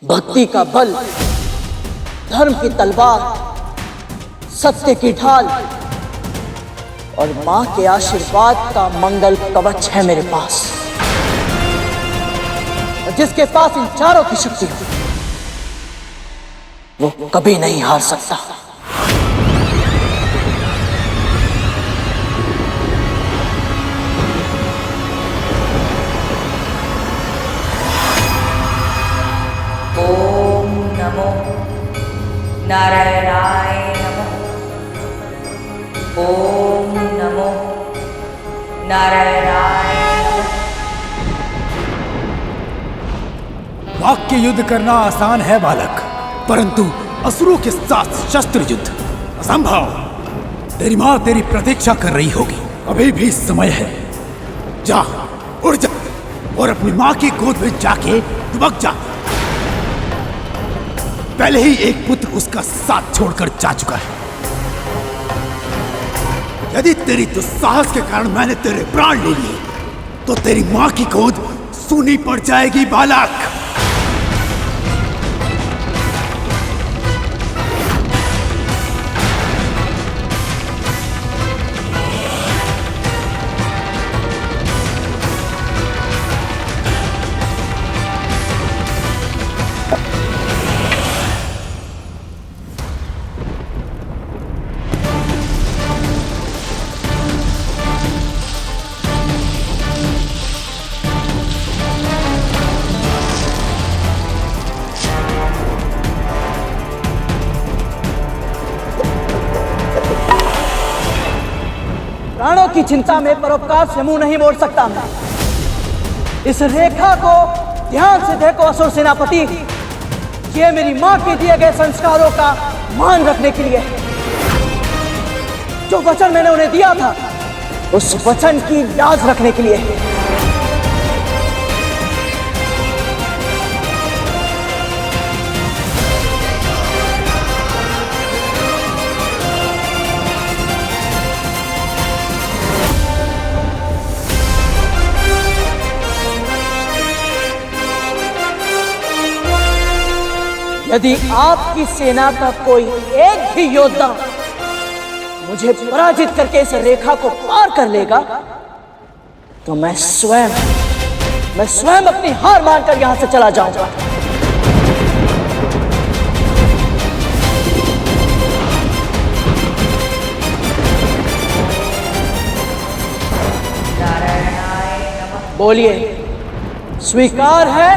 भक्ति का बल, धर्म की तलवार, सत्य की ढाल और मां के आशीर्वाद का मंगल कवच है मेरे पास। और जिसके पास इन चारों की शक्ति हो वो कभी नहीं हार सकता। ओम नमो नारायणाय नमः। ओम नमो नारायणाय नमः। वाक्य युद्ध करना आसान है बालक, परंतु असुरों के साथ शस्त्र युद्ध असंभव। तेरी माँ तेरी प्रतीक्षा कर रही होगी, अभी भी समय है। जा, उड़ जा और अपनी माँ की गोद में जाके दुबक जा। पहले ही एक पुत्र उसका साथ छोड़कर जा चुका है। यदि तेरी दुस्साहस के कारण मैंने तेरे प्राण ले लिए तो तेरी माँ की गोद सूनी पड़ जाएगी बालक। प्राणों की चिंता में परोपकार से मुंह नहीं मोड़ सकता मैं। इस रेखा को ध्यान से देखो असुर सेनापति, ये मेरी मां के दिए गए संस्कारों का मान रखने के लिए है। जो वचन मैंने उन्हें दिया था उस वचन की लाज रखने के लिए है। यदि आपकी सेना का कोई एक भी योद्धा मुझे पराजित करके इस रेखा को पार कर लेगा तो मैं स्वयं अपनी हार मानकर यहां से चला जाऊंगा। बोलिए, स्वीकार है?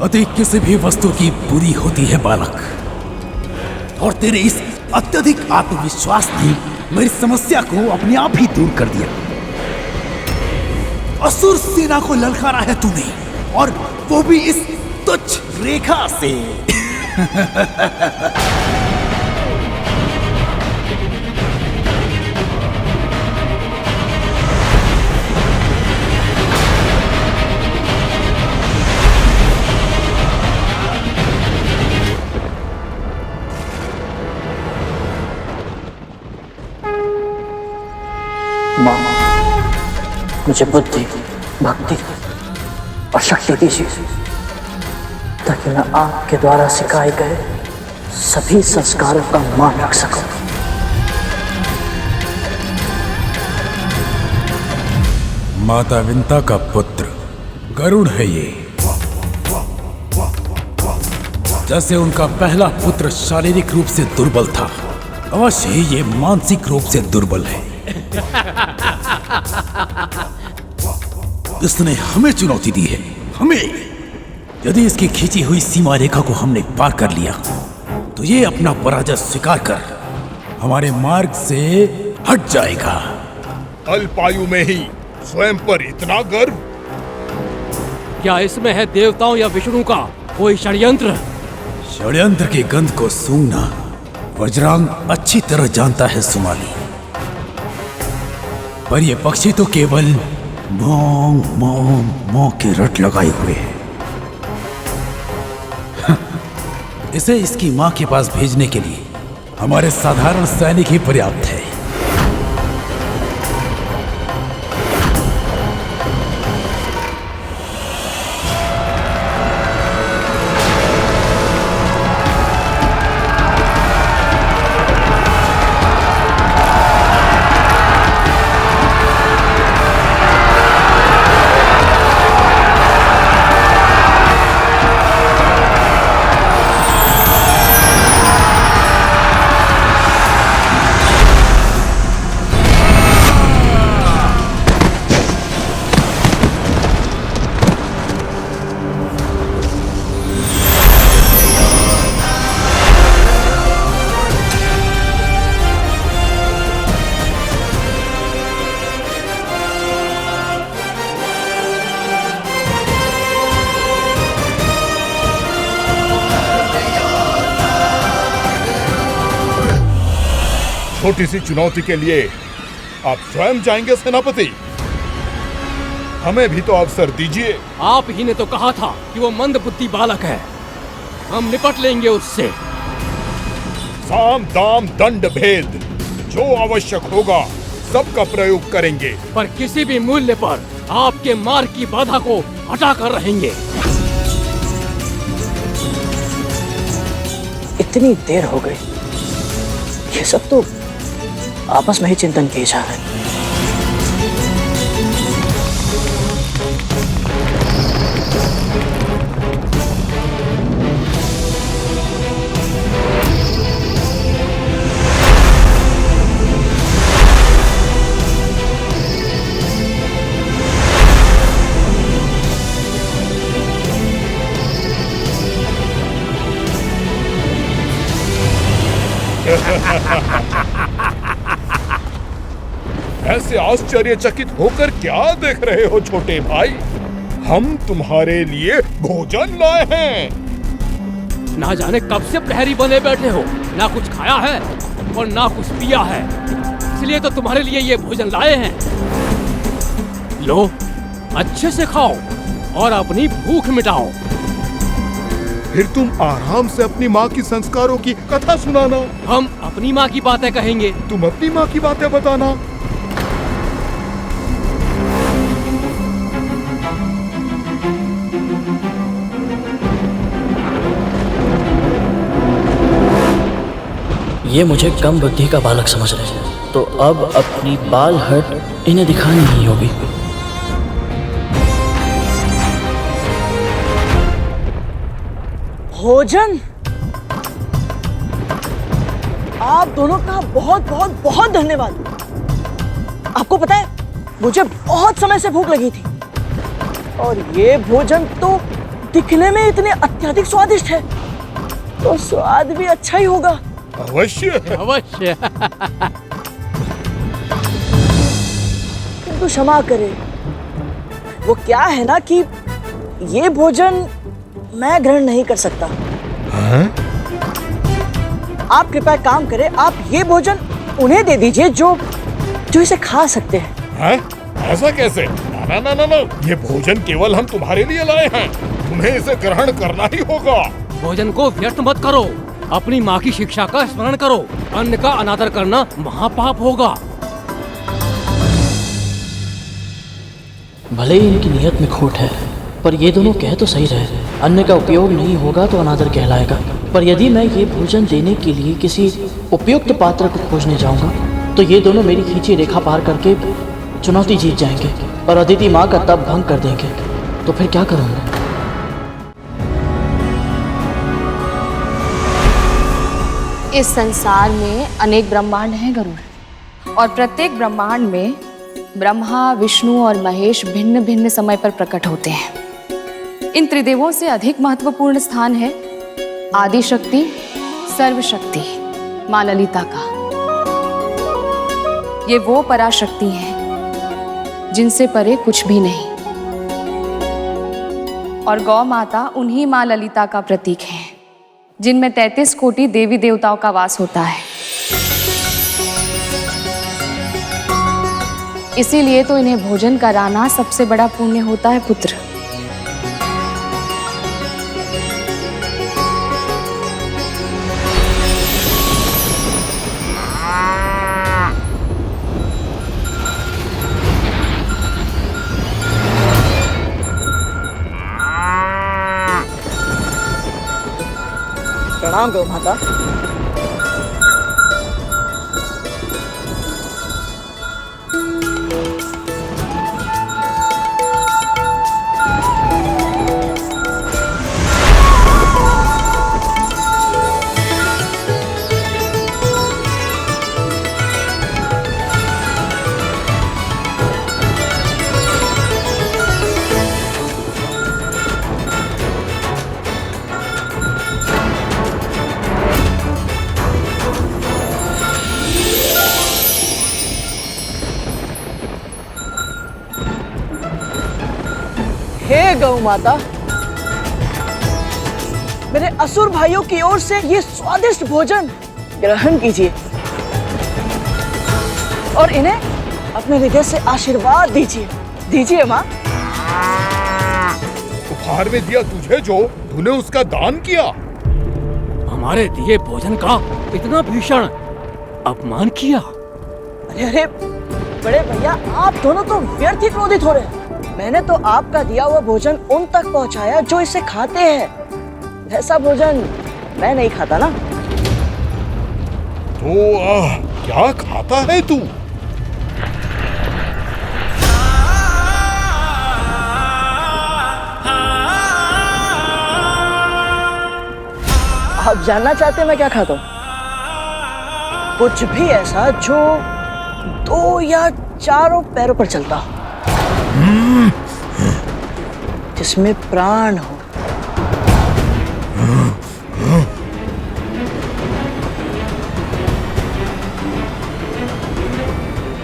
अति किसी भी वस्तु की बुरी होती है बालक, और तेरे इस अत्यधिक आत्मविश्वास ने मेरी समस्या को अपने आप ही दूर कर दिया। असुर सेना को ललकारा है तूने, और वो भी इस तुच्छ रेखा से। मां, मुझे बुद्धि, भक्ति और शक्ति दीजिए ताकि मैं आपके द्वारा सिखाए गए सभी संस्कारों का मान रख सकूं। माता विंता का पुत्र गरुड़ है ये। जैसे उनका पहला पुत्र शारीरिक रूप से दुर्बल था, अवश्य ही ये मानसिक रूप से दुर्बल है। इसने हमें चुनौती दी है, हमें। यदि इसकी खींची हुई सीमा रेखा को हमने पार कर लिया तो ये अपना पराजय स्वीकार कर हमारे मार्ग से हट जाएगा। अल्पायु में ही स्वयं पर इतना गर्व? क्या इसमें है देवताओं या विष्णु का कोई षड्यंत्र? षड्यंत्र की गंध को सूंघना वज्रांग अच्छी तरह जानता है सुमाली, पर ये पक्षी तो केवल मोंग मोंग मोंग के रट लगाए हुए है। इसे इसकी मां के पास भेजने के लिए हमारे साधारण सैनिक ही पर्याप्त है। छोटी सी चुनौती के लिए आप स्वयं जाएंगे सेनापति? हमें भी तो अवसर दीजिए। आप ही ने तो कहा था कि वो मंदबुद्धि बालक है, हम निपट लेंगे उससे। साम दाम दंड भेद जो आवश्यक होगा सबका प्रयोग करेंगे, पर किसी भी मूल्य पर आपके मार्ग की बाधा को हटा कर रहेंगे। इतनी देर हो गई, ये सब तो आपस में ही चिंतन किए जा रहे हैं। ऐसे आश्चर्यचकित होकर क्या देख रहे हो छोटे भाई? हम तुम्हारे लिए भोजन लाए हैं। ना जाने कब से प्रहरी बने बैठे हो, ना कुछ खाया है और ना कुछ पिया है, इसलिए तो तुम्हारे लिए ये भोजन लाए हैं। लो, अच्छे से खाओ और अपनी भूख मिटाओ। फिर तुम आराम से अपनी माँ की संस्कारों की कथा सुनाना। हम अपनी माँ की बातें कहेंगे, तुम अपनी माँ की बातें बताना। ये मुझे कम बुद्धि का बालक समझ रहे हैं, तो अब अपनी बाल हट इन्हें दिखानी ही होगी। भोजन? आप दोनों का बहुत बहुत बहुत धन्यवाद। आपको पता है, मुझे बहुत समय से भूख लगी थी और ये भोजन तो दिखने में इतने अत्यधिक स्वादिष्ट है, तो स्वाद भी अच्छा ही होगा। अवश्य अवश्य। किंतु क्षमा करें, वो क्या है ना कि ये भोजन मैं ग्रहण नहीं कर सकता। आप कृपया काम करें, आप ये भोजन उन्हें दे दीजिए जो इसे खा सकते हैं। ऐसा कैसे? ना ना ना ना, ये भोजन केवल हम तुम्हारे लिए लाए हैं, तुम्हें इसे ग्रहण करना ही होगा। भोजन को व्यर्थ मत करो, अपनी माँ की शिक्षा का स्मरण करो। अन्न का अनादर करना महापाप होगा। भले ही इनकी नियत में खोट है, पर ये दोनों कह तो सही रहे। अन्न का उपयोग नहीं होगा तो अनादर कहलाएगा। पर यदि मैं ये भोजन देने के लिए किसी उपयुक्त पात्र को खोजने जाऊंगा, तो ये दोनों मेरी खींची रेखा पार करके चुनौती जीत जाएंगे और अदिति माँ का तप भंग कर देंगे। तो फिर क्या करूँगा? इस संसार में अनेक ब्रह्मांड हैं गरुड़, और प्रत्येक ब्रह्मांड में ब्रह्मा, विष्णु और महेश भिन्न भिन्न समय पर प्रकट होते हैं। इन त्रिदेवों से अधिक महत्वपूर्ण स्थान है आदि शक्ति, सर्वशक्ति माँ ललिता का। ये वो पराशक्ति हैं जिनसे परे कुछ भी नहीं, और गौ माता उन्हीं माँ ललिता का प्रतीक है, जिनमें 33 कोटि देवी देवताओं का वास होता है। इसीलिए तो इन्हें भोजन कराना सबसे बड़ा पुण्य होता है पुत्र। प्रणाम गौ माता। हे गौ माता, मेरे असुर भाइयों की ओर से ये स्वादिष्ट भोजन ग्रहण कीजिए। और इन्हें अपने हृदय से आशीर्वाद दीजिए। दीजिए माँ। उपहार में दिया तुझे जो तूने उसका दान किया। हमारे दिए भोजन का इतना भीषण अपमान किया। अरे अरे बड़े भैया, आप दोनों तो व्यर्थ ही क्रोधित हो रहे हैं। मैंने तो आपका दिया हुआ भोजन उन तक पहुंचाया जो इसे खाते हैं। ऐसा भोजन मैं नहीं खाता ना। तो क्या खाता है तू? आप जानना चाहते हैं मैं क्या खाता हूँ? कुछ भी ऐसा जो 2 या 4 पैरों पर चलता हो, जिसमें प्राण हो।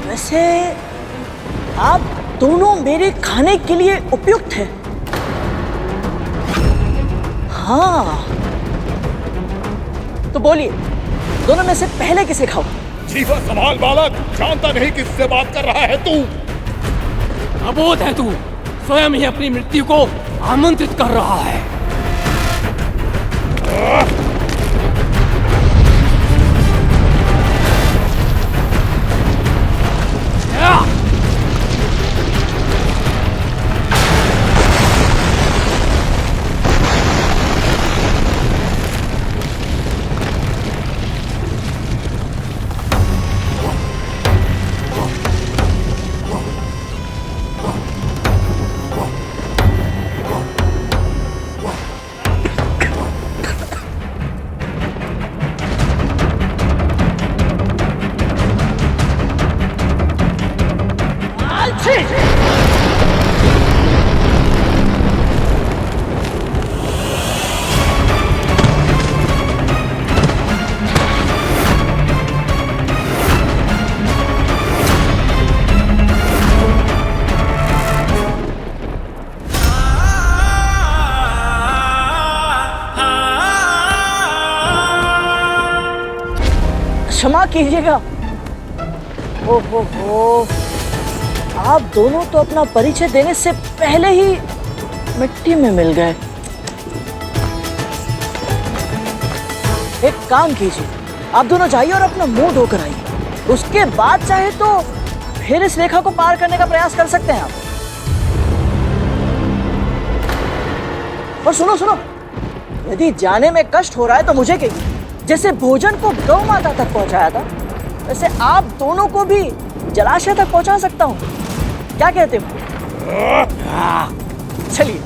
वैसे आप दोनों मेरे खाने के लिए उपयुक्त हैं। हाँ, तो बोलिए, दोनों में से पहले किसे खाओ? जीवा संभाल बालक, जानता नहीं किससे बात कर रहा है तू। अबोध है तू, स्वयं ही अपनी मृत्यु को आमंत्रित कर रहा है। क्षमा कीजिएगा। ओहो हो, आप दोनों तो अपना परिचय देने से पहले ही मिट्टी में मिल गए। एक काम कीजिए, आप दोनों जाइए और अपना मुंह धोकर आइए। उसके बाद चाहे तो फिर इस रेखा को पार करने का प्रयास कर सकते हैं आप। और सुनो सुनो, यदि जाने में कष्ट हो रहा है तो मुझे कहिए। जैसे भोजन को गौ माता तक पहुंचाया था, वैसे आप दोनों को भी जलाशय तक पहुंचा सकता हूं। क्या कहते हो? चलिए।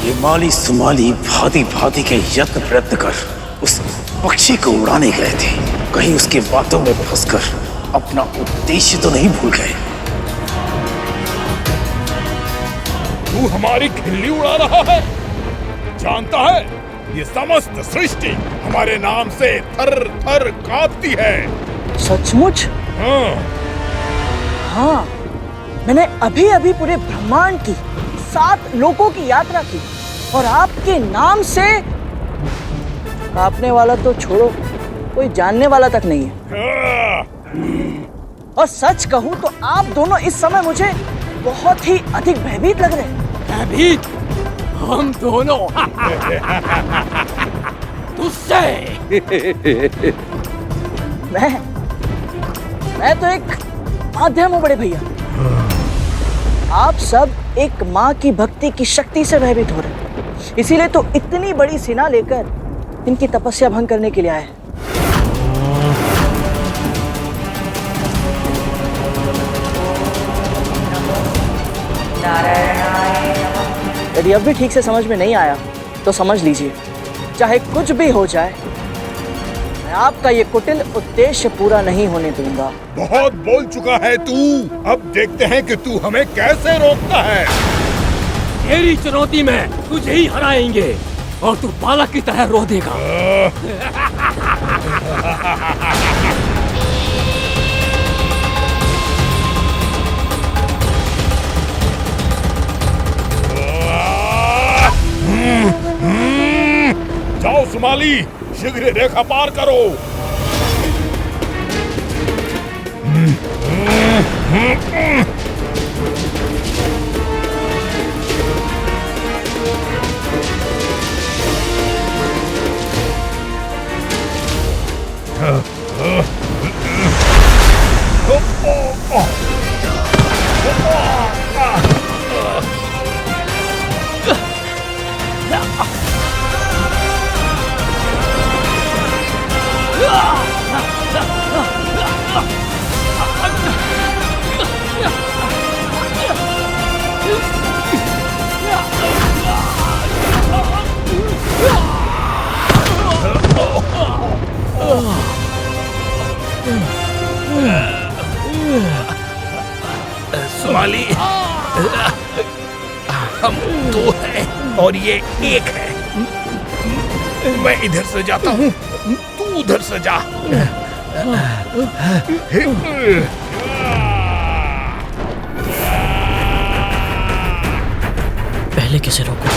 ये माली सुमाली भांति भांति के यत्न प्रयत्न कर उस पक्षी को उड़ाने गए थे। कहीं उसके बातों में फंसकर अपना उद्देश्य तो नहीं भूल गए। तू हमारी खिल्ली उड़ा रहा है। जानता है, ये समस्त सृष्टि हमारे नाम से थर थर कांपती है। सचमुच? हाँ। हाँ, मैंने अभी अभी पूरे ब्रह्मांड की 7 लोकों की यात्रा की और आपके नाम से कांपने वाला तो छोड़ो, कोई जानने वाला तक नहीं है। और सच कहूं तो आप दोनों इस समय मुझे बहुत ही अधिक भयभीत लग रहे हैं। भयभीत? हम दोनों तुझसे? मैं तो एक माध्यम हूं बड़े भैया। आप सब एक माँ की भक्ति की शक्ति से भयभीत हो रहे हैं, इसीलिए तो इतनी बड़ी सेना लेकर इनकी तपस्या भंग करने के लिए आए हैं। यदि अब भी ठीक से समझ में नहीं आया तो समझ लीजिए, चाहे कुछ भी हो जाए, मैं आपका ये कुटिल उद्देश्य पूरा नहीं होने दूंगा। बहुत बोल चुका है तू। अब देखते हैं कि तू हमें कैसे रोकता है। तेरी चुनौती में तुझे ही हराएंगे और तू बालक की तरह रो देगा। जाओ सुमाली, शीघ्र रेखा पार करो। सुमाली, हम दो हैं और ये एक है। मैं इधर से जाता हूँ, तू उधर से जा। पहले किसे रोको?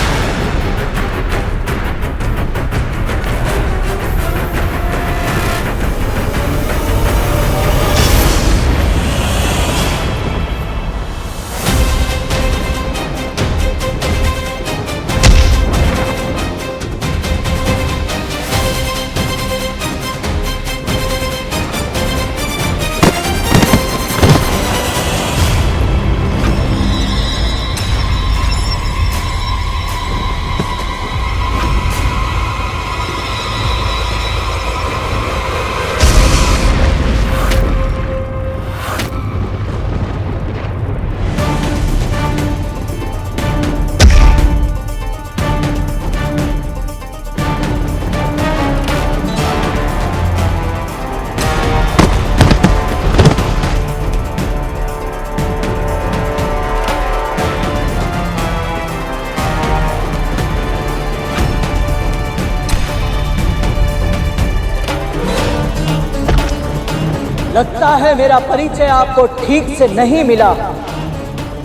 लगता है मेरा परिचय आपको ठीक से नहीं मिला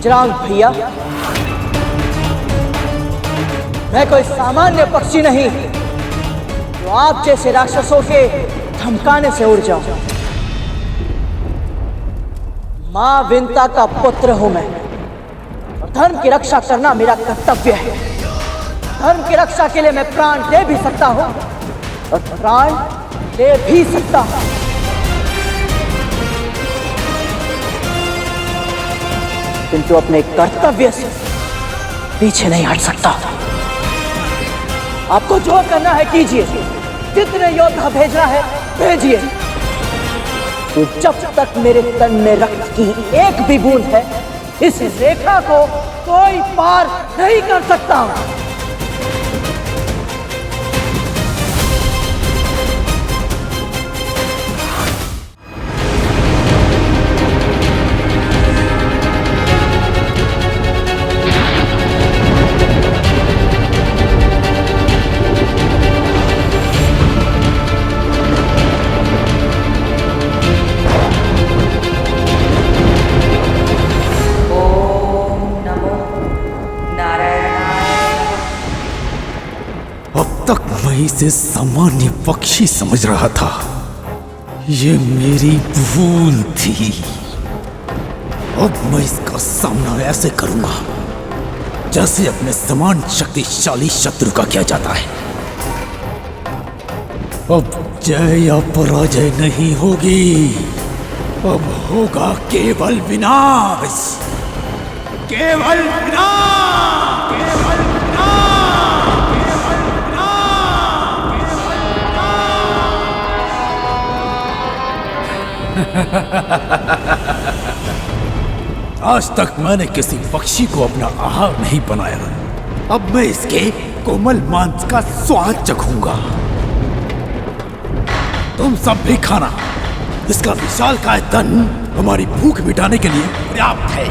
जरांग भैया। मैं कोई सामान्य पक्षी नहीं जो आप जैसे राक्षसों के धमकाने से उड़ जाऊं। मां विंता का पुत्र हूं मैं और धर्म की रक्षा करना मेरा कर्तव्य है। धर्म की रक्षा के लिए मैं प्राण दे भी सकता हूं और प्राण ले भी सकता हूं। किंतु अपने कर्तव्य से पीछे नहीं हट सकता। आपको जो करना है कीजिए, जितने योद्धा भेजना है भेजिए। तो जब तक मेरे तन में रक्त की एक भी बूंद है, इस रेखा को कोई पार नहीं कर सकता। तक मैं इसे सामान्य पक्षी समझ रहा था। ये मेरी भूल थी। अब मैं इसका सामना ऐसे करूंगा जैसे अपने समान शक्तिशाली शत्रु का किया जाता है। अब जय या पराजय नहीं होगी, अब होगा केवल विनाश, केवल विनाश, केवल आज तक मैंने किसी पक्षी को अपना आहार नहीं बनाया। अब मैं इसके कोमल मांस का स्वाद चखूंगा। तुम सब भी खाना। इसका विशालकाय तन हमारी भूख मिटाने के लिए पर्याप्त है।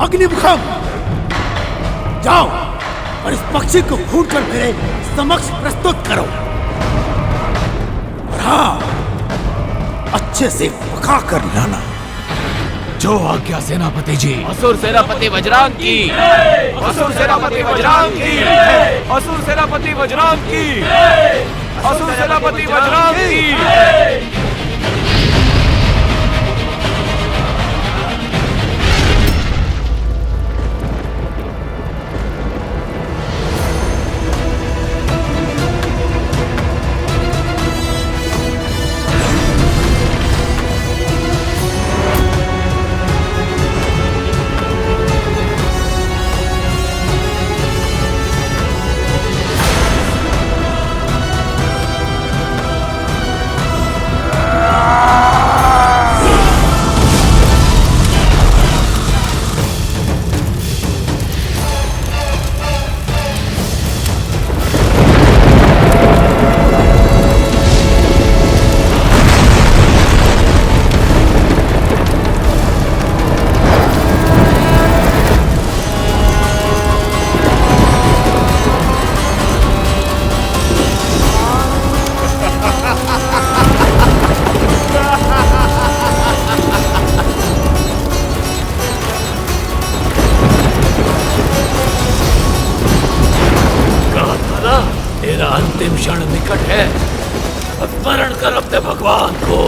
अग्निमुखम, जाओ और इस पक्षी को भूनकर मेरे समक्ष प्रस्तुत करो। हाँ, अच्छे से पका कर लाना। जो आज्ञा सेनापति जी। असुर सेनापति वज्रांग की, असुर सेनापति वज्रांग की, असुर सेनापति वज्रांग की, असुर सेनापति वज्रांग की। तेरा अंतिम क्षण निकट है, स्मरण कर अपने भगवान को।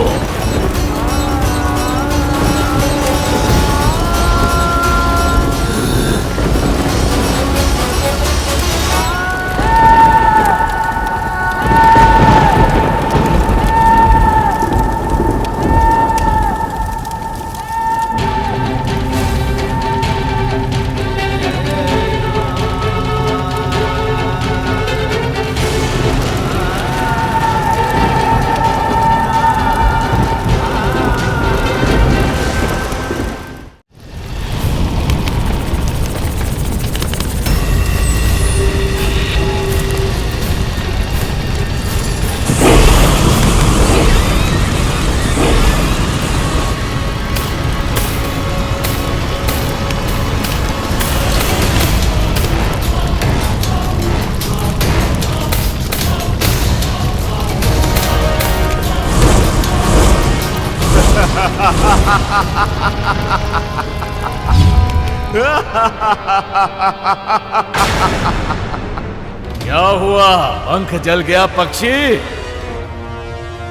क्या हुआ? पंख जल गया पक्षी?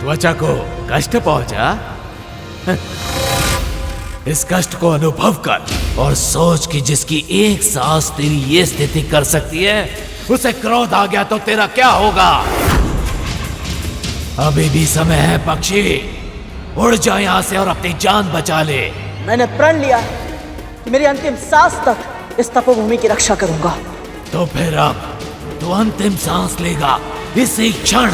त्वचा को कष्ट पहुंचा? इस कष्ट को अनुभव कर और सोच कि जिसकी एक सांस तेरी ये स्थिति कर सकती है, उसे क्रोध आ गया तो तेरा क्या होगा? अभी भी समय है पक्षी, उड़ जा यहां से और अपनी जान बचा ले। मैंने प्रण लिया है कि मेरी अंतिम सांस तक इस तपोभूमि की रक्षा करूंगा। तो फिर अब तू अंतिम सांस लेगा इसी क्षण।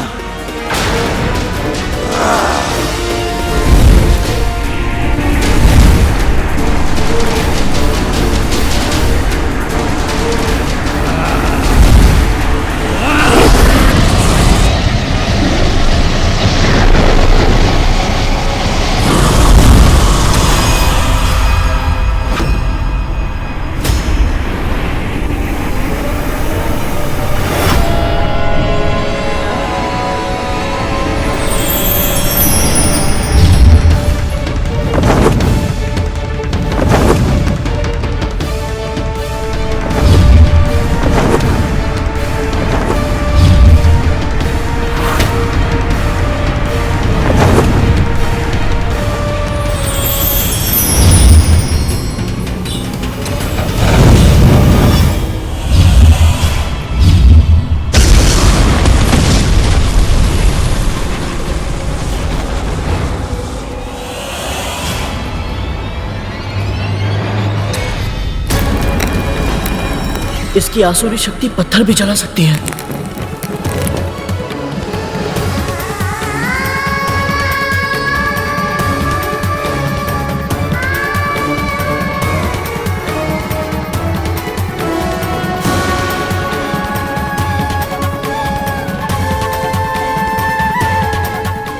इसकी आसुरी शक्ति पत्थर भी जला सकती है।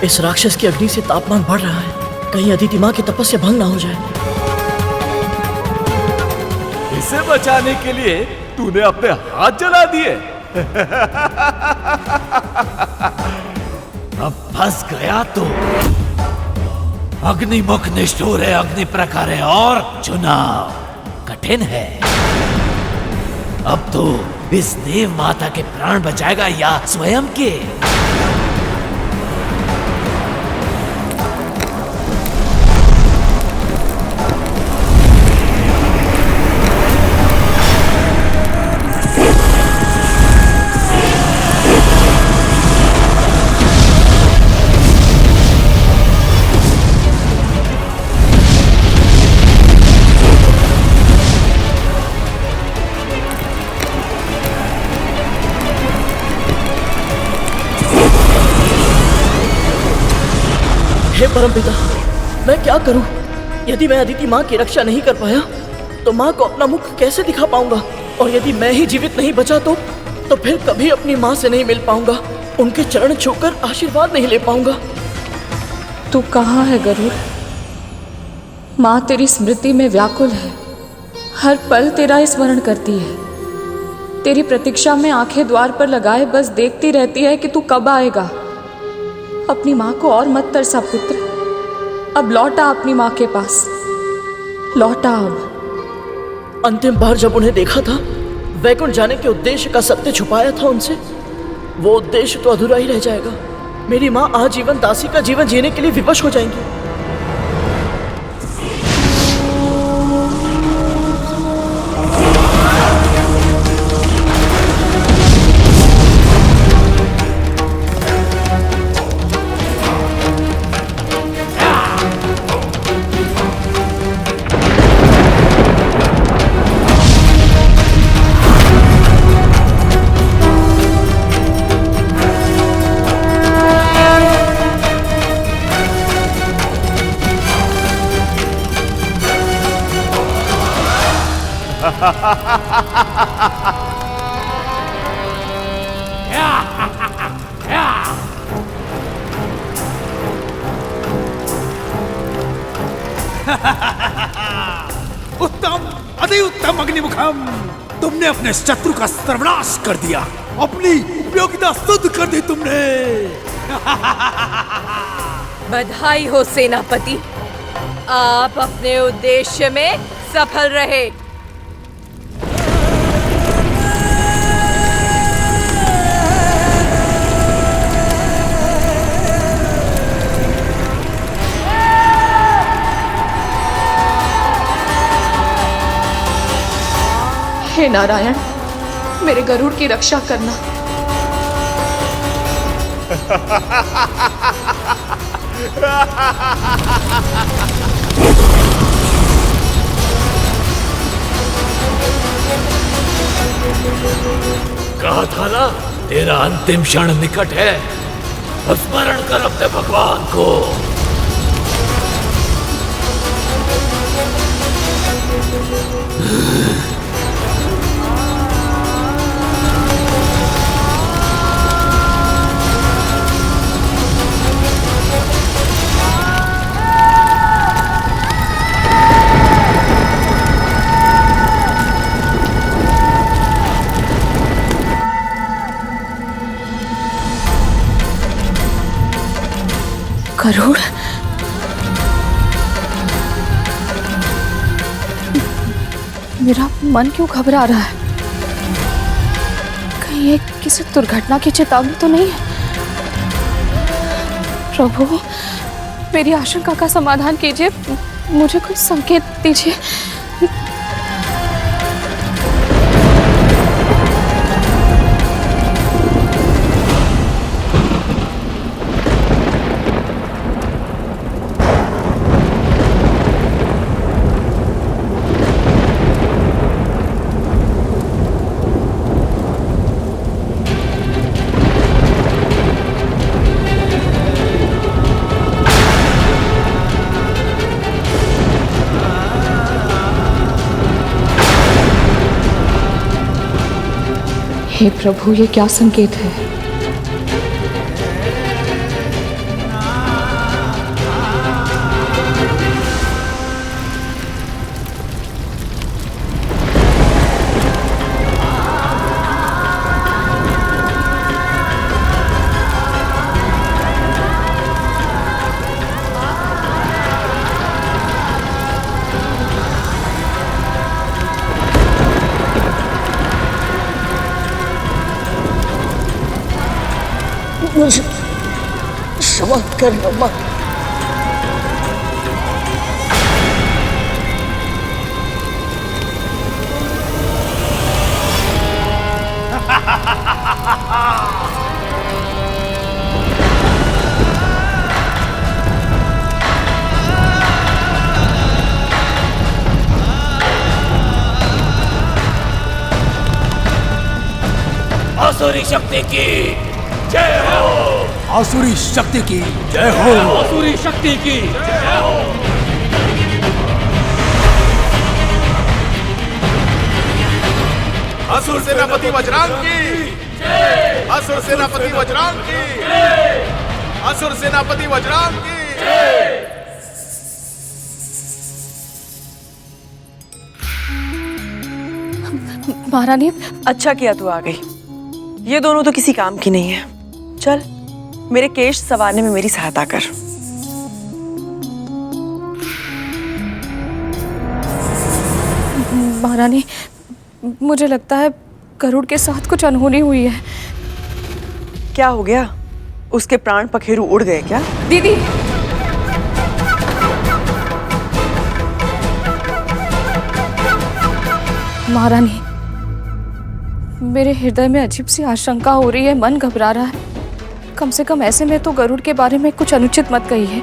इस राक्षस की अग्नि से तापमान बढ़ रहा है, कहीं अदिति माँ की तपस्या भंग ना हो जाए। इसे बचाने के लिए तूने अपने हाथ जला दिए। अब फंस गया तो अग्निमुख निष्ठुर है, अग्नि प्रखर है और चुनाव कठिन है। अब तो इस देव माता के प्राण बचाएगा या स्वयं के? हे परमपिता, मैं क्या करूं? यदि मैं अदिति माँ की रक्षा नहीं कर पाया तो माँ को अपना मुख कैसे दिखा पाऊंगा? और यदि मैं ही जीवित नहीं बचा तो फिर कभी अपनी माँ से नहीं मिल पाऊंगा, उनके चरण छूकर आशीर्वाद नहीं ले पाऊंगा। तू कहाँ है गरुड़? माँ तेरी स्मृति में व्याकुल है, हर पल तेरा स्मरण करती है। तेरी प्रतीक्षा में आंखें द्वार पर लगाए बस देखती रहती है कि तू कब आएगा। अपनी माँ को और मत तरसा पुत्र, अब लौटा अपनी माँ के पास, लौटा अब। अंतिम बार जब उन्हें देखा था, वैकुंठ जाने के उद्देश्य का सत्य छुपाया था उनसे, वो उद्देश्य तो अधूरा ही रह जाएगा। मेरी माँ आजीवन दासी का जीवन जीने के लिए विवश हो जाएंगी। उत्तम, अति उत्तम अग्निमुखम, तुमने अपने शत्रु का सर्वनाश कर दिया, अपनी उपयोगिता सिद्ध कर दी तुमने। बधाई हो सेनापति, आप अपने उद्देश्य में सफल रहे। हे नारायण, मेरे गरुड़ की रक्षा करना। कहा था ना, तेरा अंतिम क्षण निकट है। स्मरण कर अपने भगवान को। गरुड़, मेरा मन क्यों घबरा रहा है? कहीं ये किसी दुर्घटना की चेतावनी तो नहीं है? प्रभु, मेरी आशंका का समाधान कीजिए, मुझे कुछ संकेत दीजिए। हे प्रभु, ये क्या संकेत है? मुझे क्षमा करना माँ। आसुरी शक्ति की जय हो। आसुरी शक्ति की जय हो। आसुरी शक्ति की जय हो। असुर सेनापति वज्रांग की जय। असुर सेनापति वज्रांग की जय। असुर सेनापति वज्रांग की जय। महारानी, अच्छा किया तू आ गई। ये दोनों तो किसी काम की नहीं है। चल मेरे केश संवारने में मेरी सहायता कर। महारानी, मुझे लगता है गरुड़ के साथ कुछ अनहोनी हुई है। क्या हो गया? उसके प्राण पखेरु उड़ गए क्या? दीदी, महारानी, मेरे हृदय में अजीब सी आशंका हो रही है, मन घबरा रहा है। कम से कम ऐसे में तो गरुड़ के बारे में कुछ अनुचित मत कहिए।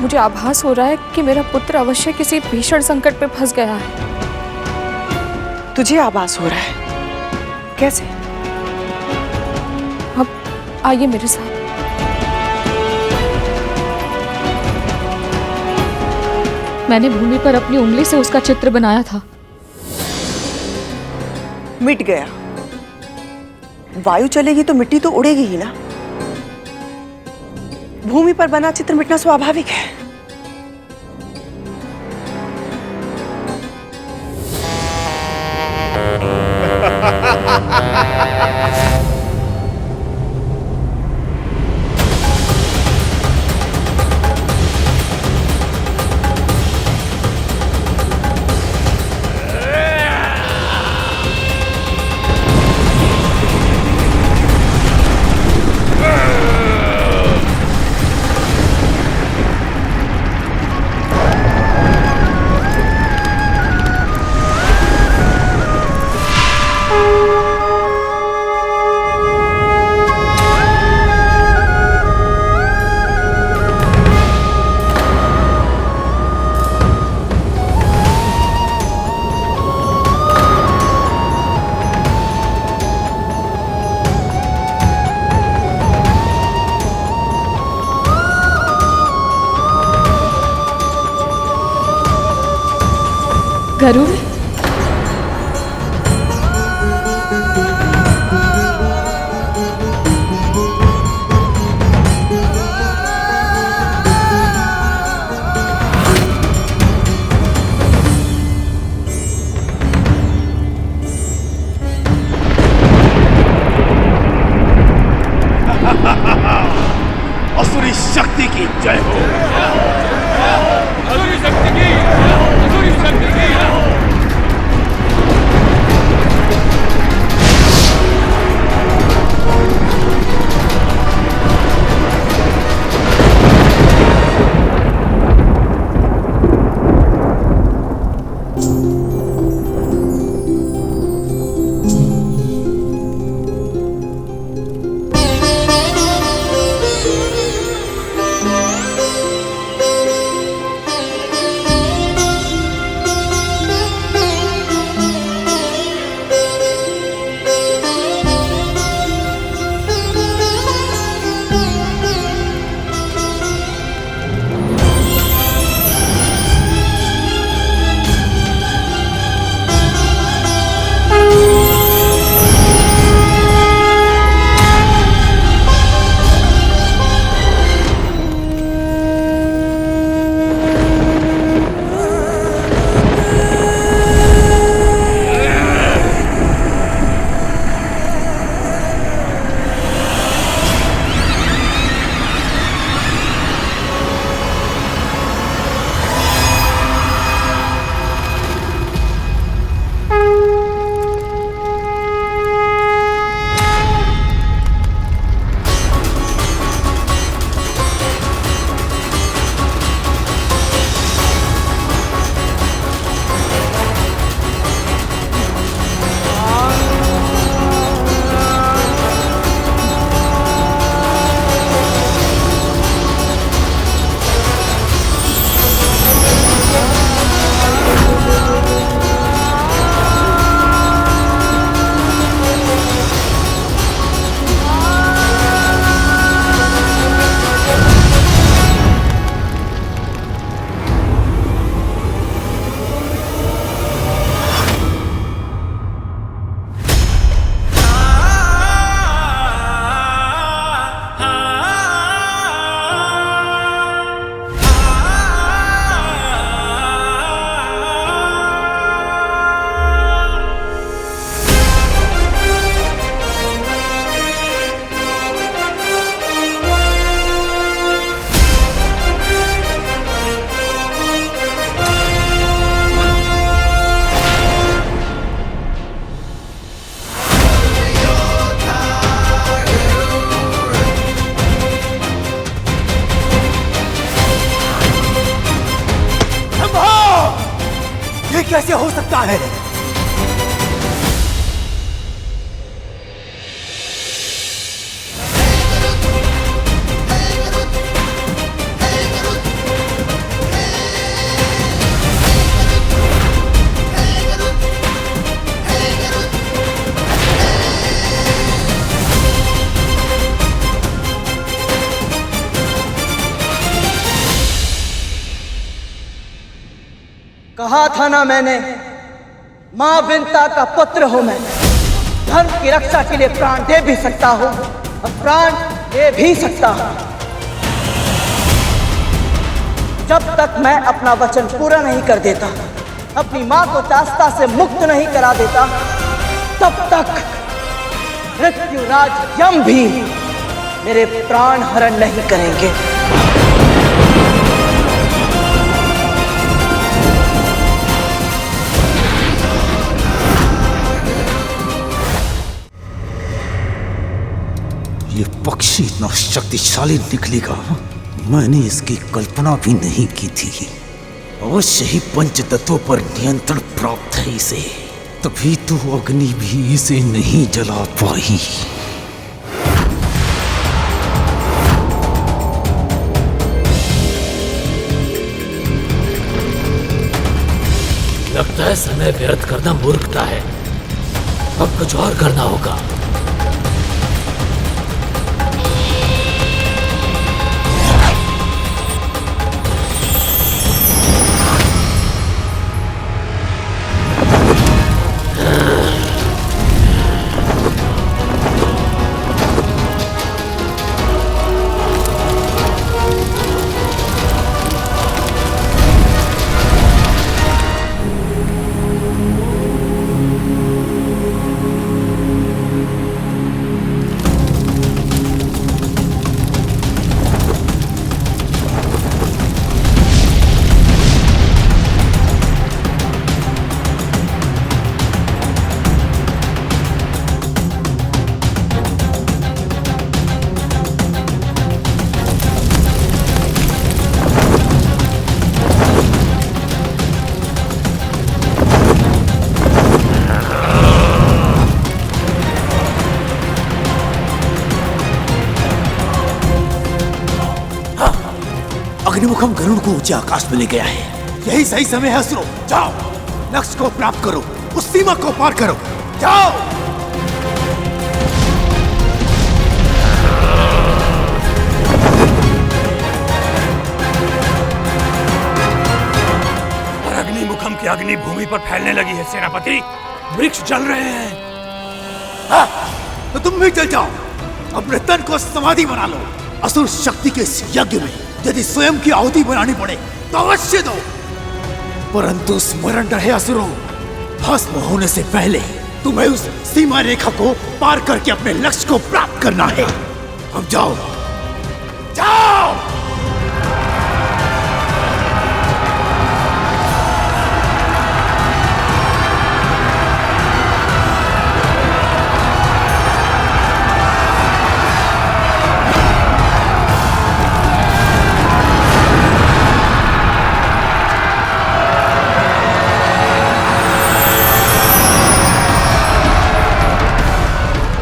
मुझे आभास हो रहा है कि मेरा पुत्र अवश्य किसी भीषण संकट में फंस गया है। तुझे आभास हो रहा है? कैसे? अब आइए मेरे साथ। मैंने भूमि पर अपनी उंगली से उसका चित्र बनाया था। मिट गया। वायु चलेगी तो मिट्टी तो उड़ेगी ही ना। भूमि पर बना चित्र मिटना स्वाभाविक है। गरुड़, असुरी शक्ति की जय हो। आसुरी शक्ति की, आसुरी शक्ति की। कैसे हो सकता है? कहा था ना मैंने, मां विंता का पुत्र हूं मैं। धर्म की रक्षा के लिए प्राण दे भी सकता हूं और प्राण दे भी सकता हूं। जब तक मैं अपना वचन पूरा नहीं कर देता, अपनी मां को दास्ता से मुक्त नहीं करा देता, तब तक मृत्युराज यम भी मेरे प्राण हरण नहीं करेंगे। ये पक्षी इतना शक्तिशाली निकलेगा, मैंने इसकी कल्पना भी नहीं की थी। अवश्य ही पंच तत्वों पर नियंत्रण प्राप्त है इसे, तभी तो अग्नि भी इसे नहीं जला पाई। लगता है समय व्यर्थ करना मूर्खता है। अब कुछ और करना होगा। अग्निमुखम गरुड़ को ऊंचे आकाश में ले गया है। यही सही समय है असुरों, जाओ लक्ष्य को प्राप्त करो, उस सीमा को पार करो, जाओ। और अग्निमुखम की अग्नि भूमि पर फैलने लगी है सेनापति। वृक्ष जल रहे हैं। हाँ, तो तुम भी चल जाओ, अपने तन को समाधि बना लो। असुर शक्ति के इस यज्ञ में यदि स्वयं की आहुति बनानी पड़े तो अवश्य दो, परंतु स्मरण रहे असुरों, भस्म होने से पहले तुम्हें उस सीमा रेखा को पार करके अपने लक्ष्य को प्राप्त करना है। अब जाओ, जाओ।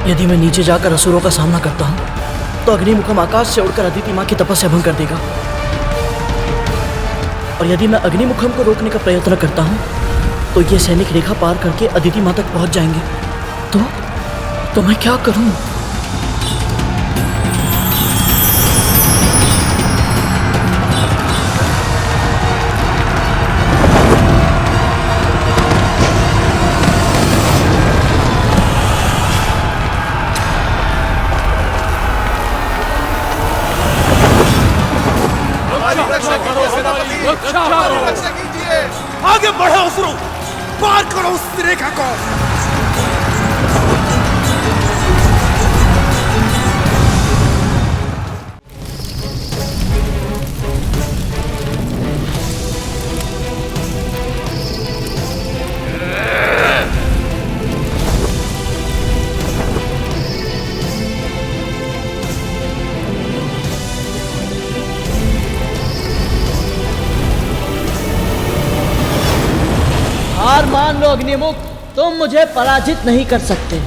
यदि मैं नीचे जाकर असुरों का सामना करता हूं तो अग्निमुखम आकाश से उड़कर अदिति मां की तपस्या भंग कर देगा, और यदि मैं अग्निमुखम को रोकने का प्रयत्न करता हूं तो ये सैनिक रेखा पार करके अदिति मां तक पहुंच जाएंगे। तो मैं क्या करूं? आगे बढ़ो असुरों, पार करो उस रेखा को। अग्निमुख, तुम मुझे पराजित नहीं कर सकते।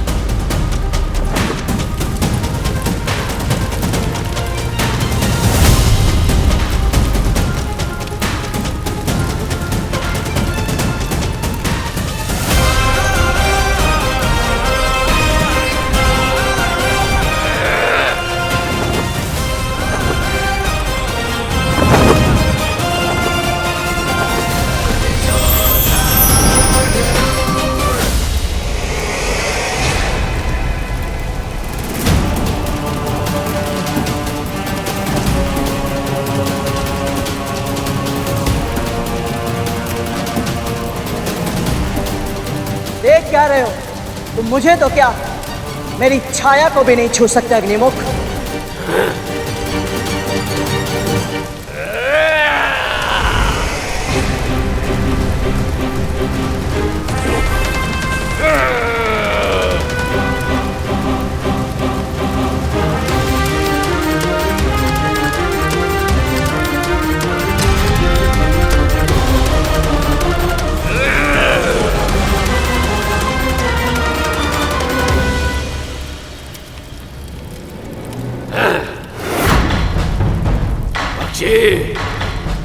देख क्या रहे हो तुम? मुझे तो क्या, मेरी छाया को भी नहीं छू सकते अग्निमुख।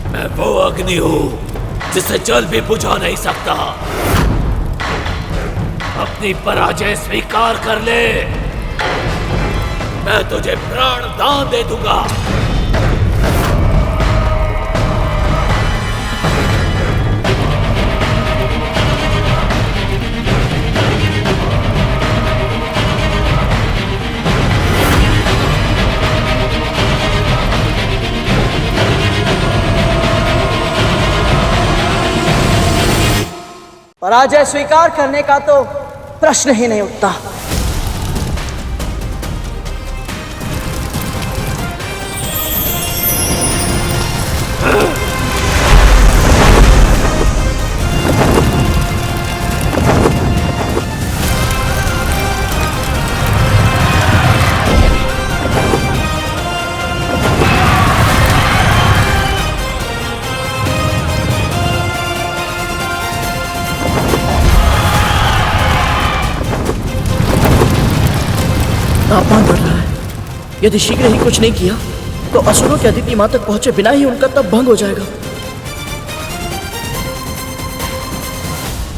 मैं वो अग्नि हूं जिसे जल भी बुझा नहीं सकता। अपनी पराजय स्वीकार कर ले, मैं तुझे प्राण दान दे दूंगा। पराजय स्वीकार करने का तो प्रश्न ही नहीं उठता। तापमान बढ़ रहा है। यदि शीघ्र ही कुछ नहीं किया तो असुरों के अदिति मां तक पहुंचे बिना ही उनका तप भंग हो जाएगा।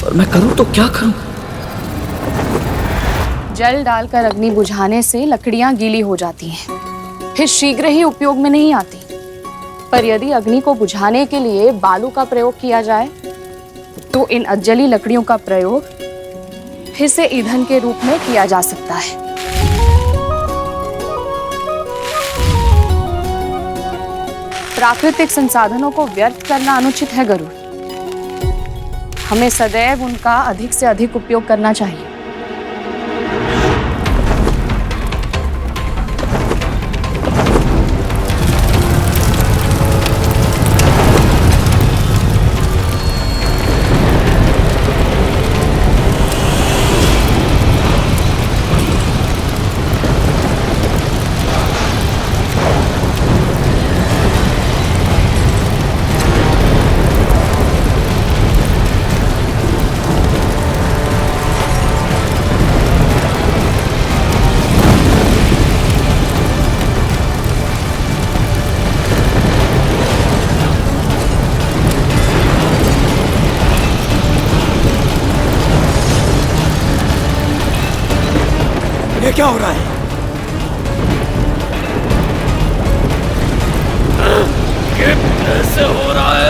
और मैं करूं तो क्या करूं? जल डालकर अग्नि बुझाने से लकड़ियां गीली हो जाती हैं, फिर शीघ्र ही उपयोग में नहीं आती। पर यदि अग्नि को बुझाने के लिए बालू का प्रयोग किया जाए तो इन अजली लकड़ियों का प्रयोग फिर से ईंधन के रूप में किया जा सकता है। प्राकृतिक संसाधनों को व्यर्थ करना अनुचित है गरुड़। हमें सदैव उनका अधिक से अधिक उपयोग करना चाहिए। ये क्या हो रहा है? ये कैसे हो रहा है?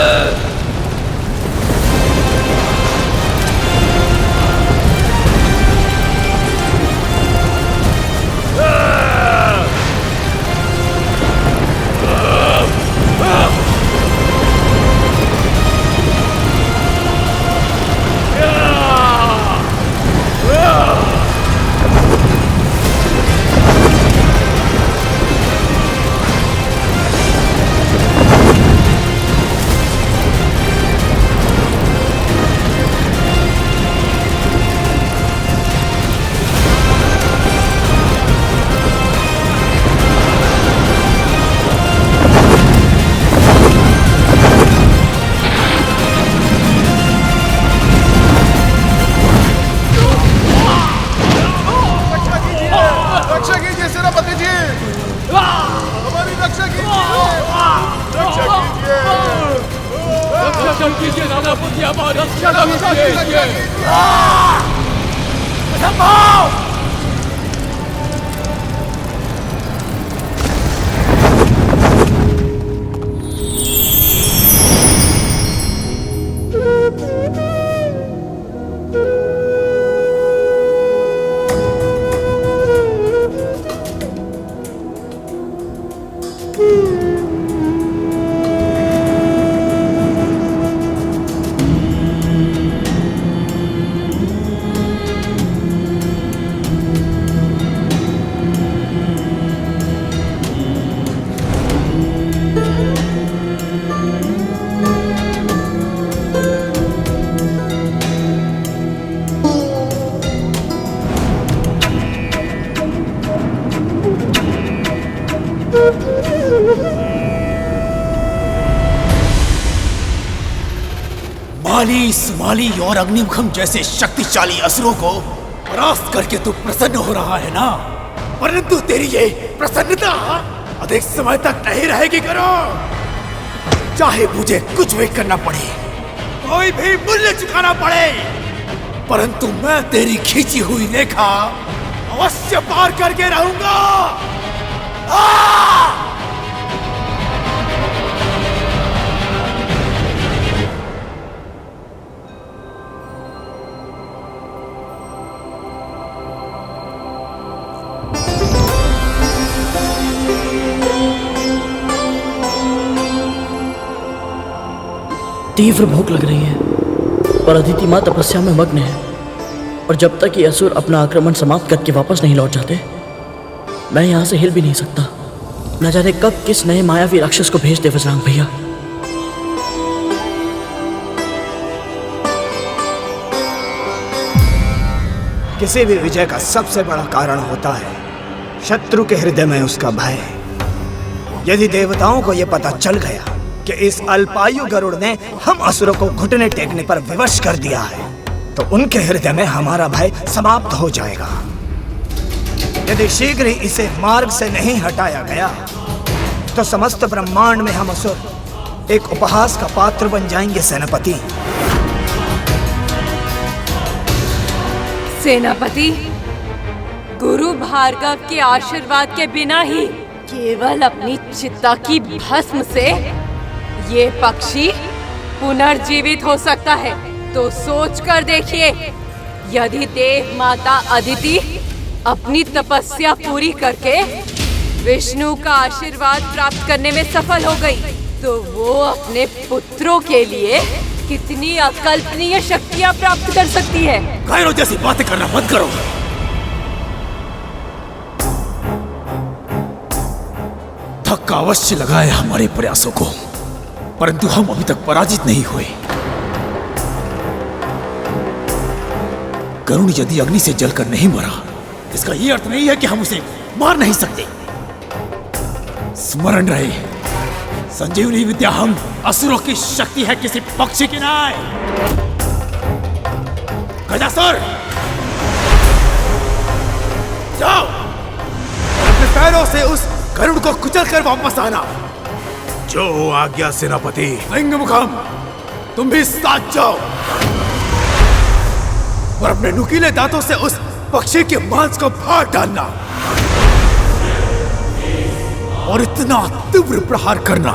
सेनापति जी, हमारी रक्षा कीजिए, रक्षा कीजिए, सेनापति, हमारी रक्षा कीजिए। असंभव! माली, सुमाली और अग्निमुखम जैसे शक्तिशाली असुरों को परास्त करके तू प्रसन्न हो रहा है ना? परंतु तेरी ये प्रसन्नता अधिक समय तक नहीं रहेगी करो। चाहे मुझे कुछ भी करना पड़े, कोई भी मूल्य चुकाना पड़े, परंतु मैं तेरी खींची हुई रेखा अवश्य पार करके रहूंगा। तीव्र भूख लग रही है और अदिति माँ तपस्या में मग्न है, और जब तक ये असुर अपना आक्रमण समाप्त करके वापस नहीं लौट जाते, मैं यहाँ से हिल भी नहीं सकता। न जाने कब किस नए मायावी राक्षस को भेज दे बजरंग भैया। किसी भी विजय का सबसे बड़ा कारण होता है शत्रु के हृदय में उसका भय। यदि देवताओं को यह पता चल गया कि इस अल्पायु गरुड़ ने हम असुरों को घुटने टेकने पर विवश कर दिया है, तो उनके हृदय में हमारा भय समाप्त हो जाएगा। यदि शीघ्र ही इसे मार्ग से नहीं हटाया गया, तो समस्त ब्रह्मांड में हम असुर एक उपहास का पात्र बन जाएंगे सेनापति। सेनापति, गुरु भार्गव के आशीर्वाद के बिना ही केवल अपनी चित्ता की भस्म से ये पक्षी पुनर्जीवित हो सकता है। तो सोच कर देखिए, यदि देव माता अदिति अपनी तपस्या पूरी करके विष्णु का आशीर्वाद प्राप्त करने में सफल हो गई, तो वो अपने पुत्रों के लिए कितनी अकल्पनीय शक्तियां प्राप्त कर सकती है। गायरों जैसी बातें करना बंद करो। धक्का अवश्य लगा है हमारे प्रयासों को, परंतु हम अभी तक पराजित नहीं हुए। गरुड़ यदि अग्नि से जलकर नहीं मरा, इसका यह अर्थ नहीं है कि हम उसे मार नहीं सकते। स्मरण रहे, संजीवनी विद्या हम असुरों की शक्ति है, किसी पक्षी की नहीं। गजासुर, जाओ अपने पैरों से उस गरुड़ को कुचल कर वापस आना। जो आज्ञा सेनापति। अग्निमुखम, तुम भी साथ जाओ और अपने नुकीले दांतों से उस पक्षी के मांस को फाड़ डालना और इतना तीव्र प्रहार करना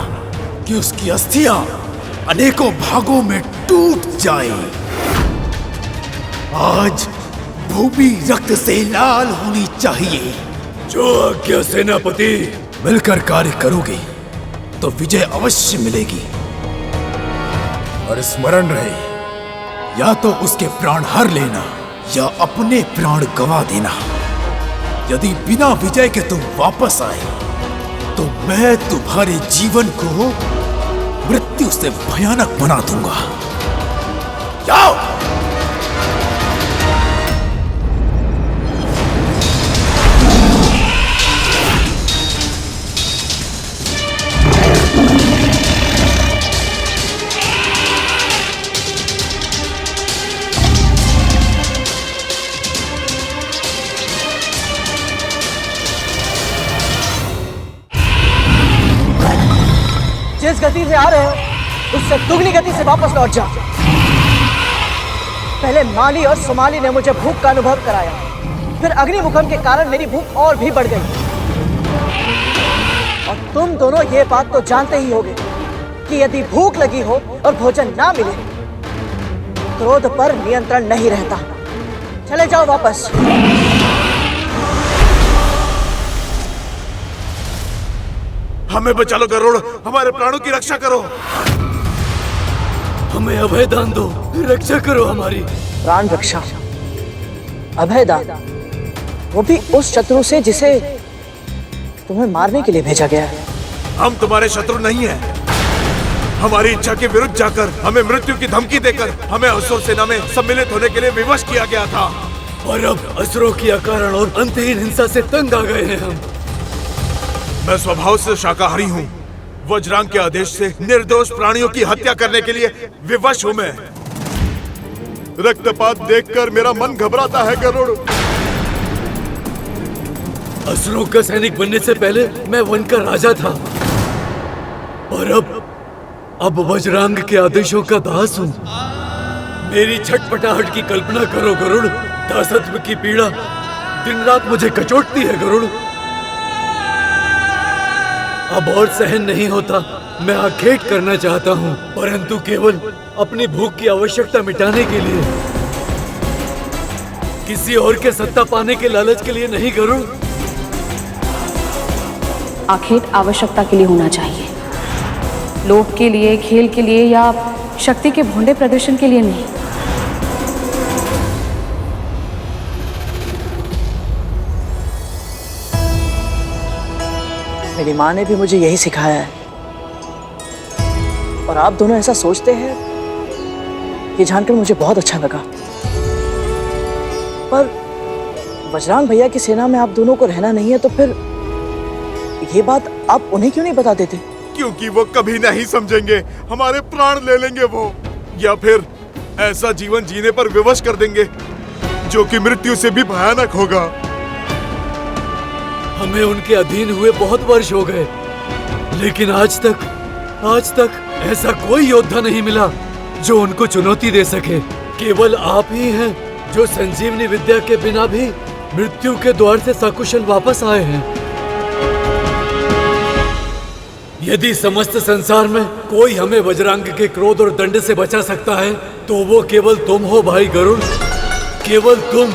कि उसकी अस्थियां अनेकों भागों में टूट जाए। आज भूमि रक्त से लाल होनी चाहिए। जो आज्ञा सेनापति। मिलकर कार्य करोगे तो विजय अवश्य मिलेगी। और स्मरण रहे, या तो उसके प्राण हर लेना या अपने प्राण गंवा देना। यदि बिना विजय के तुम वापस आए, तो मैं तुम्हारे जीवन को मृत्यु से भयानक बना दूंगा। जाओ। जिस गति से आ रहे हो उससे दुगनी गति से वापस लौट जा। पहले माली और सोमाली ने मुझे भूख का अनुभव कराया, फिर अग्निमुखम के कारण मेरी भूख और भी बढ़ गई। और तुम दोनों ये बात तो जानते ही होगे कि यदि भूख लगी हो और भोजन ना मिले, क्रोध पर नियंत्रण नहीं रहता। चले जाओ वापस। हमें बचा लो गरुड़, हमारे प्राणों की रक्षा करो। हमें अभय दान दो, रक्षा करो हमारी। प्राण रक्षा, अभय दान, वो भी उस शत्रु से जिसे तुम्हें मारने के लिए भेजा गया है। हम तुम्हारे शत्रु नहीं हैं। हमारी इच्छा के विरुद्ध जाकर हमें मृत्यु की धमकी देकर हमें असुर सेना में सम्मिलित होने के लिए विवश किया गया था, और अब असुरों की अकारण और अंतहीन हिंसा से तंग आ गए हैं हम। मैं स्वभाव से शाकाहारी हूँ। वज्रांग के आदेश से निर्दोष प्राणियों की हत्या करने के लिए विवश हूँ मैं। रक्तपात देखकर मेरा मन घबराता है गरुड़। असुरों का सैनिक बनने से पहले मैं वन का राजा था, और अब वज्रांग के आदेशों का दास हूँ। मेरी छटपटाहट की कल्पना करो गरुड़। दासत्व की पीड़ा दिन रात मुझे कचोटती है गरुड़। अब और सहन नहीं होता। मैं आखेट करना चाहता हूँ, परंतु केवल अपनी भूख की आवश्यकता मिटाने के लिए, किसी और के सत्ता पाने के लालच के लिए नहीं गरुड़। आखेट आवश्यकता के लिए होना चाहिए, लोभ के लिए, खेल के लिए या शक्ति के भोंडे प्रदर्शन के लिए नहीं। मेरी माँ ने भी मुझे यही सिखाया है, और आप दोनों ऐसा सोचते हैं ये जानकर मुझे बहुत अच्छा लगा। पर वज्रांग भैया की सेना में आप दोनों को रहना नहीं है, तो फिर ये बात आप उन्हें क्यों नहीं बता देते? क्योंकि वो कभी नहीं समझेंगे। हमारे प्राण ले लेंगे वो, या फिर ऐसा जीवन जीने पर विवश कर देंगे जो कि मृत्यु से भी भयानक होगा। हमें उनके अधीन हुए बहुत वर्ष हो गए, लेकिन आज तक ऐसा कोई योद्धा नहीं मिला जो उनको चुनौती दे सके। केवल आप ही हैं जो संजीवनी विद्या के बिना भी मृत्यु के द्वार से सकुशल वापस आए हैं। यदि समस्त संसार में कोई हमें वज्रांग के क्रोध और दंड से बचा सकता है, तो वो केवल तुम हो भाई गरुड़, केवल तुम।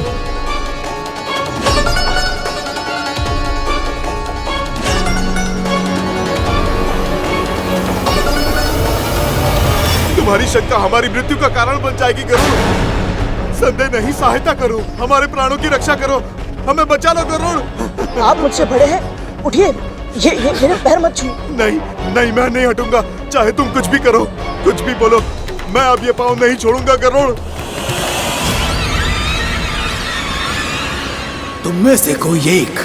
तुम्हारी शंका हमारी मृत्यु का कारण बन जाएगी गरुड़। संदेह नहीं, सहायता करो, हमारे प्राणों की रक्षा करो, हमें बचा लो गरुड़। आप मुझसे बड़े हैं, उठिए, ये मेरे पैर मत छू। नहीं, मैं नहीं हटूंगा, चाहे तुम कुछ भी करो, कुछ भी बोलो, मैं अब ये पाँव नहीं छोड़ूंगा गरुड़। तुम में से कोई एक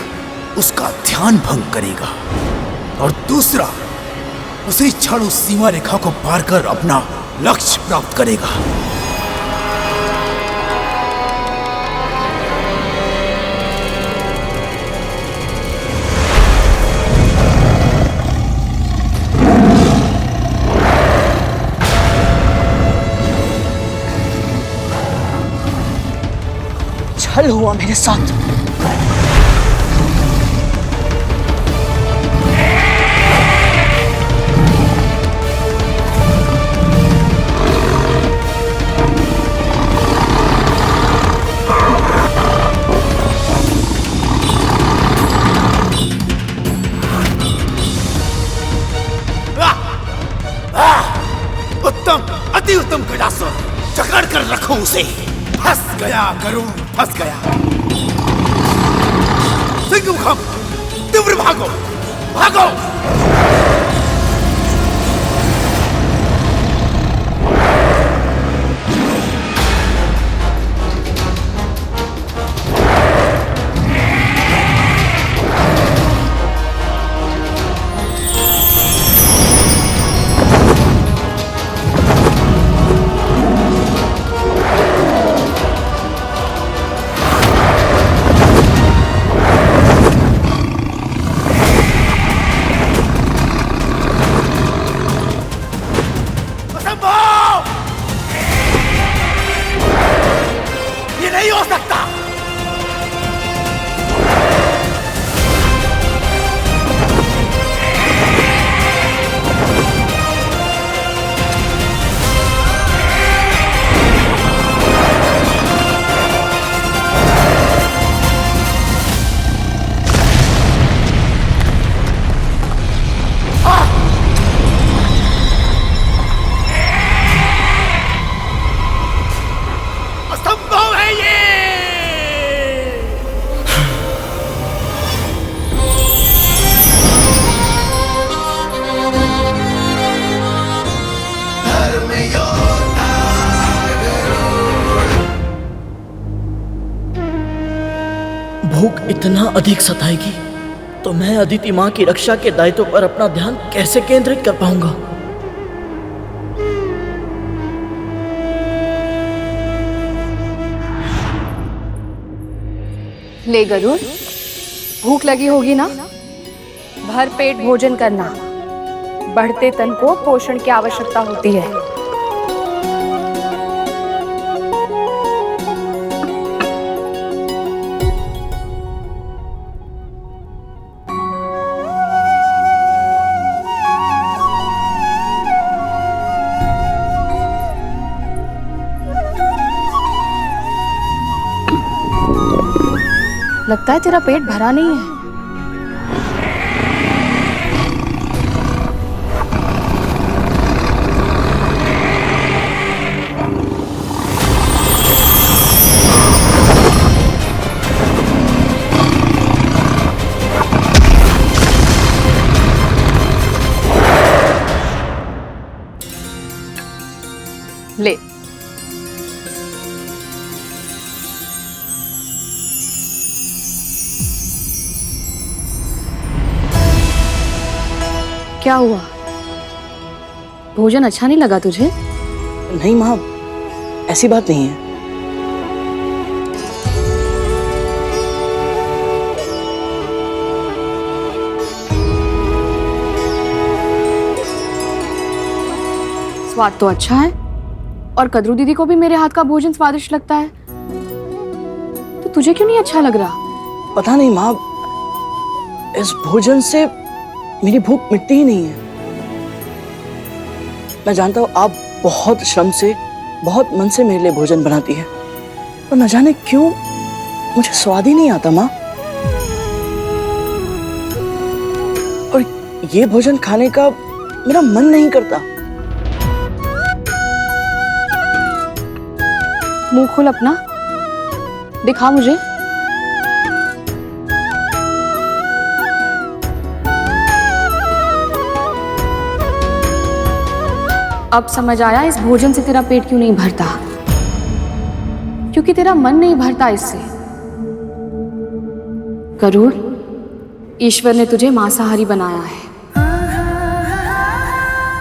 उसका ध्यान भंग करेगा, और दूसरा उसी क्षण उस सीमा रेखा को पार कर अपना लक्ष्य प्राप्त करेगा। छल हुआ मेरे साथ। उत्तम, अति उत्तम गजासुर, जकड़ कर रखो उसे। फंस गया गरुड़, फंस गया। सिंहमुखम, तीव्र भागो, भागो। भूख इतना अधिक सताएगी तो मैं अदिति माँ की रक्षा के दायित्व पर अपना ध्यान कैसे केंद्रित कर पाऊंगा? ले गरुड़, भूख लगी होगी ना? भर पेट भोजन करना। बढ़ते तन को पोषण की आवश्यकता होती है। लगता है तेरा पेट भरा नहीं है। ले, क्या हुआ? भोजन अच्छा नहीं लगा तुझे? नहीं माँ, ऐसी बात नहीं है। स्वाद तो अच्छा है और कद्रू दीदी को भी मेरे हाथ का भोजन स्वादिष्ट लगता है, तो तुझे क्यों नहीं अच्छा लग रहा? पता नहीं माँ, इस भोजन से मेरी भूख मिटती ही नहीं है। मैं जानता हूँ आप बहुत श्रम से, बहुत मन से मेरे लिए भोजन बनाती है, पर न जाने क्यों मुझे स्वाद ही नहीं आता माँ। और ये भोजन खाने का मेरा मन नहीं करता। मुंह खोल अपना, दिखा मुझे। अब समझ आया इस भोजन से तेरा पेट क्यों नहीं भरता, क्योंकि तेरा मन नहीं भरता इससे। गरुड़, ईश्वर ने तुझे मांसाहारी बनाया है।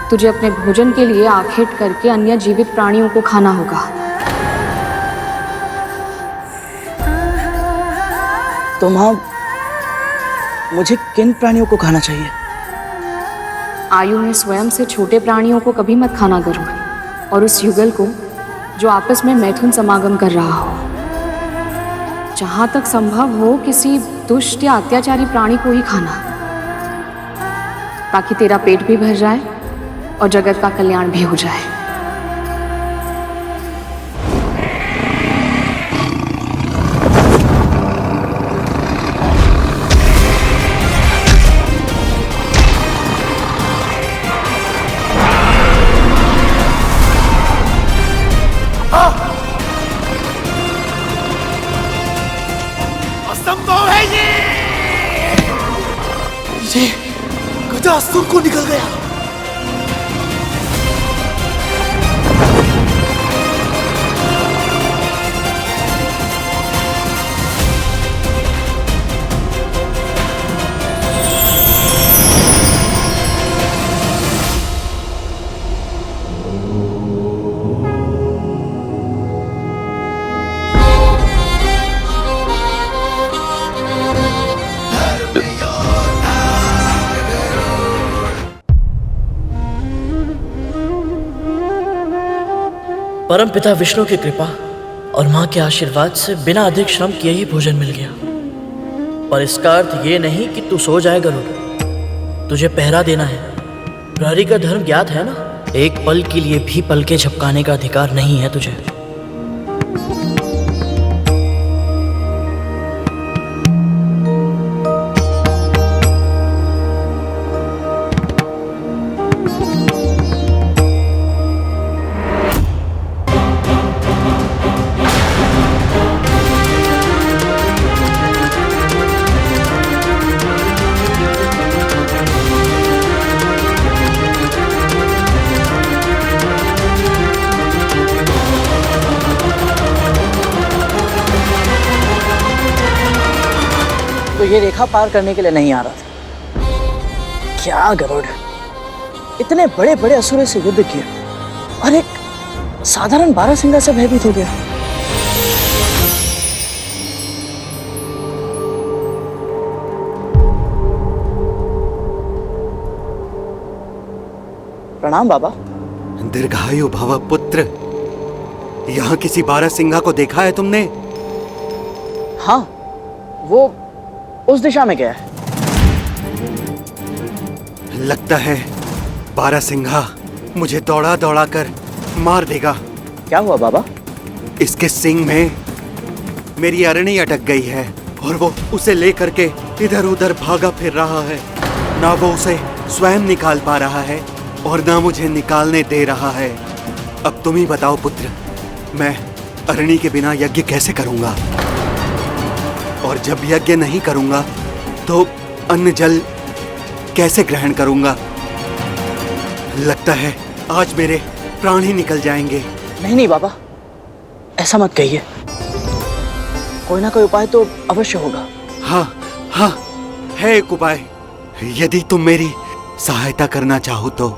तुझे अपने भोजन के लिए आखेट करके अन्य जीवित प्राणियों को खाना होगा। तो माँ, मुझे किन प्राणियों को खाना चाहिए? आयु में स्वयं से छोटे प्राणियों को कभी मत खाना गरुड़, और उस युगल को जो आपस में मैथुन समागम कर रहा हो। जहां तक संभव हो किसी दुष्ट या अत्याचारी प्राणी को ही खाना, ताकि तेरा पेट भी भर जाए और जगत का कल्याण भी हो जाए। असंभव है ये गजासुर को निकल गया। परम पिता विष्णु की कृपा और माँ के आशीर्वाद से बिना अधिक श्रम किए ही भोजन मिल गया। पर इसका अर्थ ये नहीं कि तू सो जाए गरुड़। तुझे पहरा देना है। प्रहरी का धर्म ज्ञात है ना? एक पल के लिए भी पलके झपकाने का अधिकार नहीं है तुझे। ये रेखा पार करने के लिए नहीं आ रहा था। क्या गरुड़, इतने बड़े बड़े असुरों से युद्ध किया और एक साधारण बारहसिंगा से भयभीत हो गया। प्रणाम बाबा। दीर्घायु भव पुत्र। यहाँ किसी बारहसिंगा को देखा है तुमने? हाँ, वो उस दिशा में गया है। लगता है बारहसिंगा मुझे दौड़ा दौड़ा कर मार देगा। क्या हुआ बाबा? इसके सिंग में मेरी अरणी अटक गई है और वो उसे लेकर के इधर उधर भागा फिर रहा है। ना वो उसे स्वयं निकाल पा रहा है और ना मुझे निकालने दे रहा है। अब तुम ही बताओ पुत्र, मैं अरणी के बिना यज्ञ कैसे करूंगा? और जब यज्ञ नहीं करूंगा तो अन्न जल कैसे ग्रहण करूंगा? लगता है आज मेरे प्राण ही निकल जाएंगे। नहीं नहीं बाबा, ऐसा मत कहिए। कोई ना कोई उपाय तो अवश्य होगा। हाँ हाँ, है एक उपाय। यदि तुम मेरी सहायता करना चाहो तो।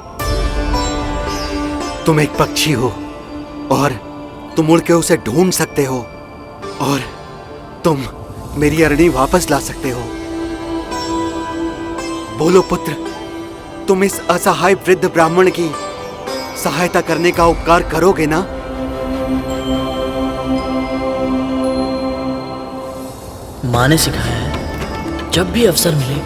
तुम एक पक्षी हो और तुम उड़ के उसे ढूंढ सकते हो और तुम मेरी अरणी वापस ला सकते हो। बोलो पुत्र, तुम इस असहाय वृद्ध ब्राह्मण की सहायता करने का उपकार करोगे ना? माँ ने सिखाया है, जब भी अवसर मिले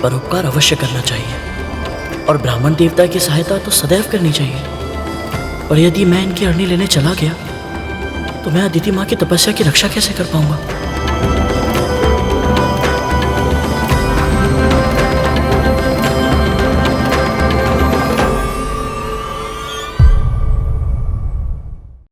परोपकार अवश्य करना चाहिए और ब्राह्मण देवता की सहायता तो सदैव करनी चाहिए। और यदि मैं इनकी अरणी लेने चला गया तो मैं अदिति माँ की तपस्या की रक्षा कैसे कर पाऊंगा?